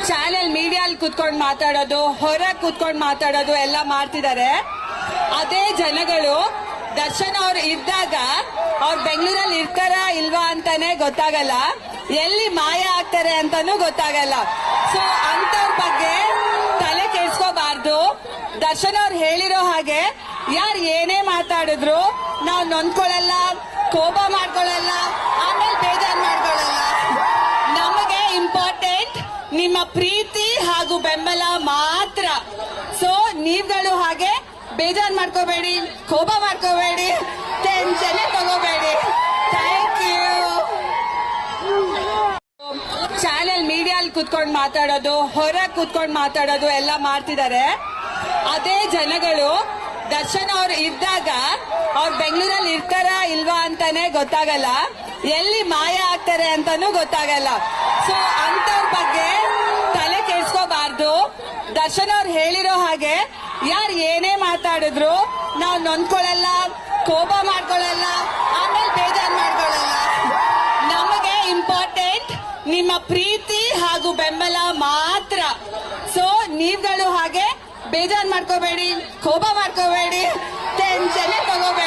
Channel ಮೀಡಿಯಾಲ್ ಕುತ್ಕೊಂಡು ಮಾತಾಡೋದು, ಹೊರಗೆ ಕುತ್ಕೊಂಡು ಮಾತಾಡೋದು ಎಲ್ಲ ಮಾಡ್ತಿದ್ದಾರೆ. ಅದೇ ಜನಗಳು ದರ್ಶನ್ ಅವ್ರು ಇದ್ದಾಗ ಅವ್ರು ಬೆಂಗಳೂರಲ್ಲಿ ಇರ್ತಾರ ಇಲ್ವಾ ಅಂತಾನೆ ಗೊತ್ತಾಗಲ್ಲ, ಎಲ್ಲಿ ಮಾಯ ಆಗ್ತಾರೆ ಅಂತಾನೂ ಗೊತ್ತಾಗಲ್ಲ. ಸೊ ಅಂತವ್ರ ಬಗ್ಗೆ ತಲೆ ಕೆಡ್ಸ್ಕೋಬಾರ್ದು. ದರ್ಶನ್ ಅವ್ರು ಹೇಳಿರೋ ಹಾಗೆ ಯಾರು ಏನೇ ಮಾತಾಡಿದ್ರು ನಾವು ನೊಂದ್ಕೊಳ್ಳಲ್ಲ, ಕೋಪ ಮಾಡ್ಕೊಳ್ಳಲ್ಲ, ಆಮೇಲೆ ಬೇಜಾರ್ ಮಾಡ್ಕೊಳ್ಳಲ್ಲ. ನಮಗೆ ಇಂಪಾರ್ಟೆಂಟ್ ನಿಮ್ಮ ಪ್ರೀತಿ ಹಾಗೂ ಬೆಂಬಲ ಮಾತ್ರ. ಸೊ ನೀವುಗಳು ಹಾಗೆ ಬೇಜಾರ್ ಮಾಡ್ಕೋಬೇಡಿ, ಕೋಪ ಮಾಡ್ಕೋಬೇಡಿ, ಟೆನ್ಷನ್ ತಗೋಬೇಡಿ. Thank you. ಚಾನೆಲ್ ಮೀಡಿಯಾಲ್ ಕುತ್ಕೊಂಡು ಮಾತಾಡೋದು, ಹೊರಗೆ ಕುತ್ಕೊಂಡು ಮಾತಾಡೋದು ಎಲ್ಲ ಮಾಡ್ತಿದ್ದಾರೆ. ಅದೇ ಜನಗಳು ದರ್ಶನ್ ಅವ್ರು ಇದ್ದಾಗ ಅವ್ರು ಬೆಂಗಳೂರಲ್ಲಿ ಇರ್ತಾರ ಇಲ್ವಾ ಅಂತಾನೆ ಗೊತ್ತಾಗಲ್ಲ, ಎಲ್ಲಿ ಮಾಯ ಆಗ್ತಾರೆ ಅಂತಾನೂ ಗೊತ್ತಾಗಲ್ಲ. ಸೊ ಅಂತವ್ರ ಬಗ್ಗೆ ತಲೆ ಕೆಡ್ಸ್ಕೋಬಾರ್ದು. ದರ್ಶನ್ ಅವ್ರು ಹೇಳಿರೋ ಹಾಗೆ ಯಾರು ಏನೇ ಮಾತಾಡಿದ್ರು ನಾವು ನೊಂದ್ಕೊಳ್ಳಲ್ಲ, ಕೋಪ ಮಾಡ್ಕೊಳ್ಳಲ್ಲ, ಆಮೇಲೆ ಬೇಜಾರ್ ಮಾಡ್ಕೊಳ್ಳಲ್ಲ. ನಮಗೆ ಇಂಪಾರ್ಟೆಂಟ್ ನಿಮ್ಮ ಪ್ರೀತಿ ಹಾಗೂ ಬೆಂಬಲ ಮಾತ್ರ. ಸೊ ನೀವುಗಳು ಹಾಗೆ ಬೇಜಾರ್ ಮಾಡ್ಕೋಬೇಡಿ, ಕೋಪ ಮಾಡ್ಕೋಬೇಡಿ, ಟೆನ್ಷನ್ ತಗೋಬೇಡಿ.